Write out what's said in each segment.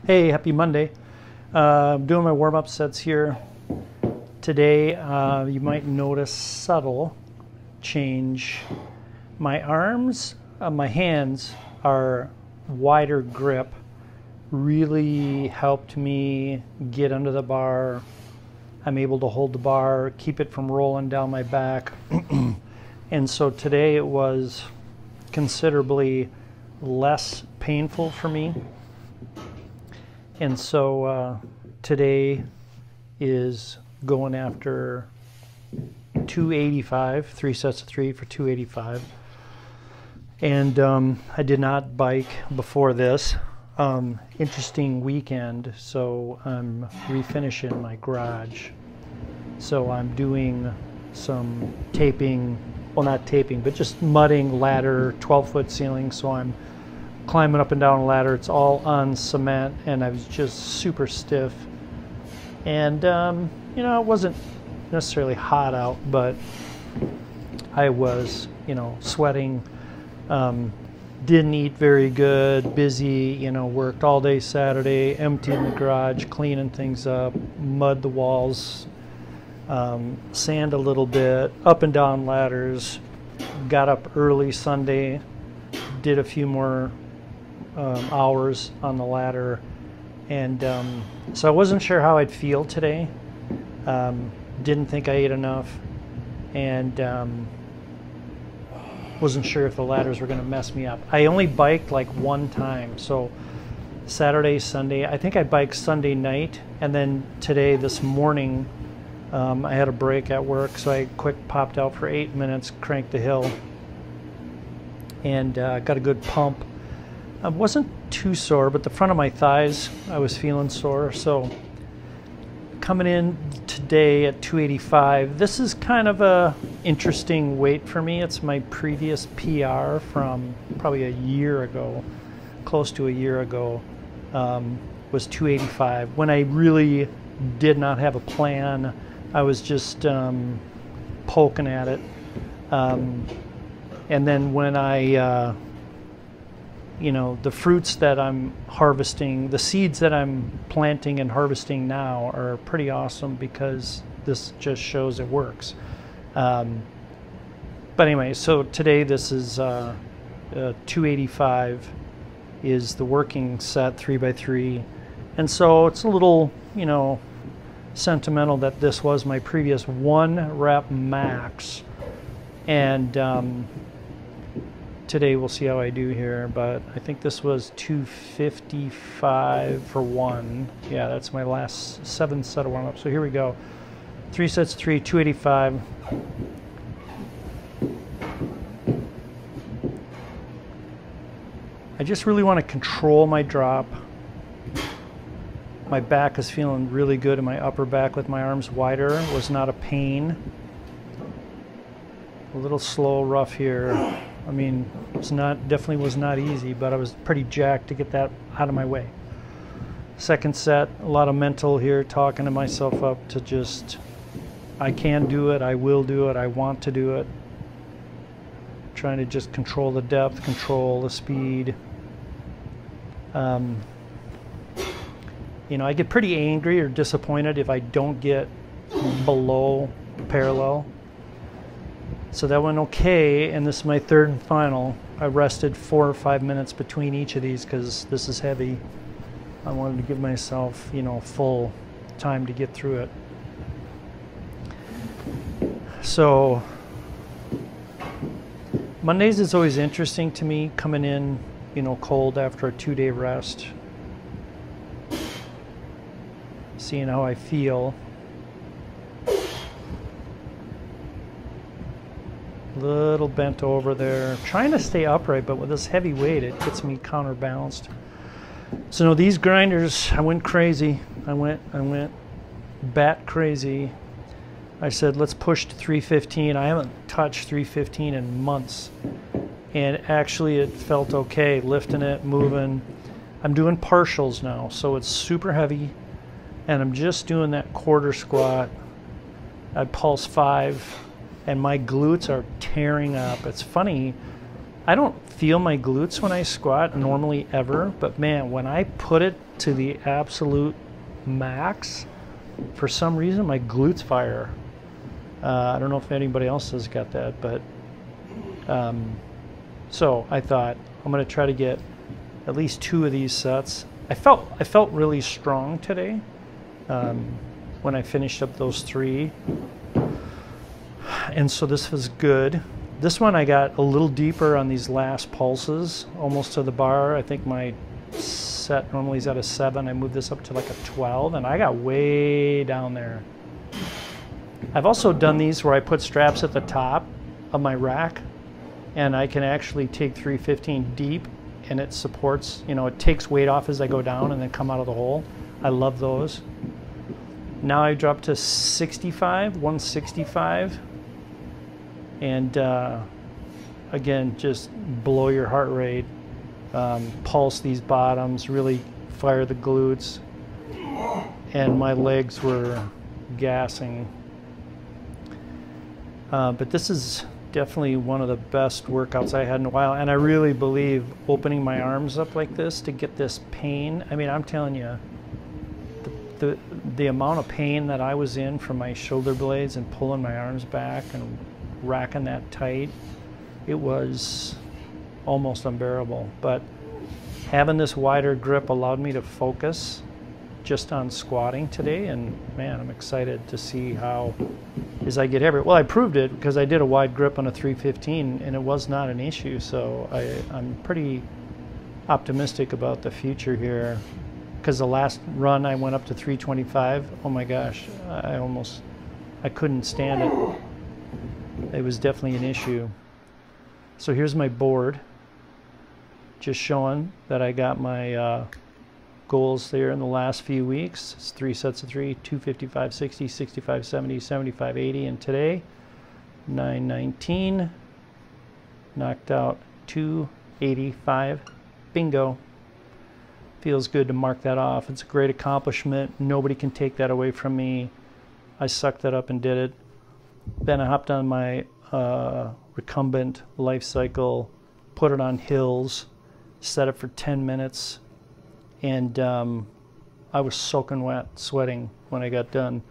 Hey, happy Monday. Doing my warm-up sets here. Today, you might notice subtle change. My arms, my hands are wider grip. Really helped me get under the bar. I'm able to hold the bar, keep it from rolling down my back. And so today it was considerably less painful for me. And so today is going after 285, 3 sets of 3 for 285. And I did not bike before this. Interesting weekend, so I'm refinishing my garage. So I'm doing some taping, well, not taping, but just mudding ladder, 12-foot ceiling. So I'm climbing up and down a ladder. It's all on cement, and I was just super stiff. And you know, it wasn't necessarily hot out, but I was, you know, sweating. Didn't eat very good, busy, you know, worked all day Saturday, emptied the garage, cleaning things up, mud the walls, sand a little bit, up and down ladders, got up early Sunday, did a few more hours on the ladder, and so I wasn't sure how I'd feel today. Didn't think I ate enough, and wasn't sure if the ladders were going to mess me up. I only biked like one time, so Saturday, Sunday. I think I biked Sunday night, and then today, this morning, I had a break at work, so I quick popped out for 8 minutes, cranked the hill, and got a good pump. I wasn't too sore, but the front of my thighs, I was feeling sore. So coming in today at 285, this is kind of a interesting weight for me. It's my previous PR from probably a year ago, close to a year ago, was 285. When I really did not have a plan, I was just poking at it. And then when I you know, the fruits that I'm harvesting, the seeds that I'm planting and harvesting now are pretty awesome, because this just shows it works. But anyway, so today this is 285 is the working set, 3x3. And so it's a little, you know, sentimental that this was my previous 1 rep max. And today we'll see how I do here, but I think this was 255 for 1. Yeah, that's my last 7 set of warm-up. So here we go. 3 sets, 3, 285. I just really want to control my drop. My back is feeling really good in my upper back with my arms wider. It was not a pain. A little slow, rough here. I mean, it's not, definitely was not easy, but I was pretty jacked to get that out of my way. Second set, a lot of mental here, talking to myself up to just, I can do it, I will do it, I want to do it. Trying to just control the depth, control the speed. You know, I get pretty angry or disappointed if I don't get below parallel. So that went okay, and this is my third and final. I rested 4 or 5 minutes between each of these because this is heavy. I wanted to give myself, you know, full time to get through it. So Mondays is always interesting to me, coming in, you know, cold after a 2-day rest. Seeing how I feel. Little bent over there, trying to stay upright, but with this heavy weight it gets me counterbalanced. So no, these grinders, I went crazy. I went bat crazy. I said, let's push to 315. I haven't touched 315 in months, and actually it felt okay, lifting it, moving. I'm doing partials now, so it's super heavy, and I'm just doing that quarter squat. I pulse 5, and my glutes are tearing up. It's funny, I don't feel my glutes when I squat normally ever, but man, when I put it to the absolute max, for some reason my glutes fire. I don't know if anybody else has got that, but so I thought I'm going to try to get at least 2 of these sets. I felt really strong today when I finished up those 3, and so this was good. This one I got a little deeper on these last pulses, almost to the bar. I think my set normally is at a 7. I moved this up to like a 12, and I got way down there. I've also done these where I put straps at the top of my rack, and I can actually take 315 deep, and it supports, you know, it takes weight off as I go down and then come out of the hole. I love those. Now I dropped to 165, and again, just blow your heart rate, pulse these bottoms, really fire the glutes, and my legs were gassing. But this is definitely one of the best workouts I had in a while, and I really believe opening my arms up like this to get this pain. I mean, I'm telling you, the amount of pain that I was in from my shoulder blades and pulling my arms back and racking that tight, it was almost unbearable. But having this wider grip allowed me to focus just on squatting today, and man, I'm excited to see how as I get heavier. Well, I proved it because I did a wide grip on a 315 and it was not an issue, so I'm pretty optimistic about the future here, because the last run I went up to 325. Oh my gosh, I couldn't stand it. It was definitely an issue. So here's my board, just showing that I got my goals there in the last few weeks. It's 3 sets of 3, 255, 60, 65, 70, 75, 80, and today 919, knocked out 285. Bingo. Feels good to mark that off. It's a great accomplishment. Nobody can take that away from me. I sucked that up and did it. Then I hopped on my recumbent life cycle, put it on hills, set it for 10 minutes, and I was soaking wet, sweating when I got done.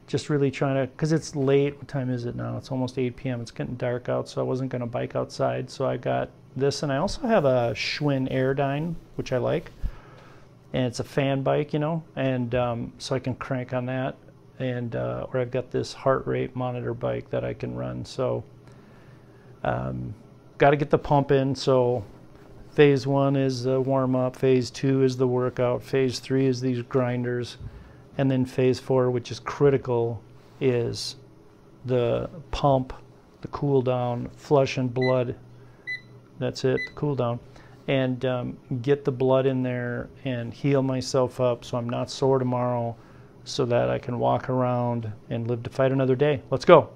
Just really trying to, because it's late. What time is it now? It's almost 8 p.m. It's getting dark out, so I wasn't going to bike outside. So I got this, and I also have a Schwinn Airdyne, which I like. And it's a fan bike, you know, and so I can crank on that. And or I've got this heart rate monitor bike that I can run. So got to get the pump in. So phase 1 is the warm-up, phase 2 is the workout, phase 3 is these grinders, and then phase 4, which is critical, is the pump, the cool down, flush and blood. That's it, the cool down. And get the blood in there and heal myself up so I'm not sore tomorrow, so that I can walk around and live to fight another day. Let's go.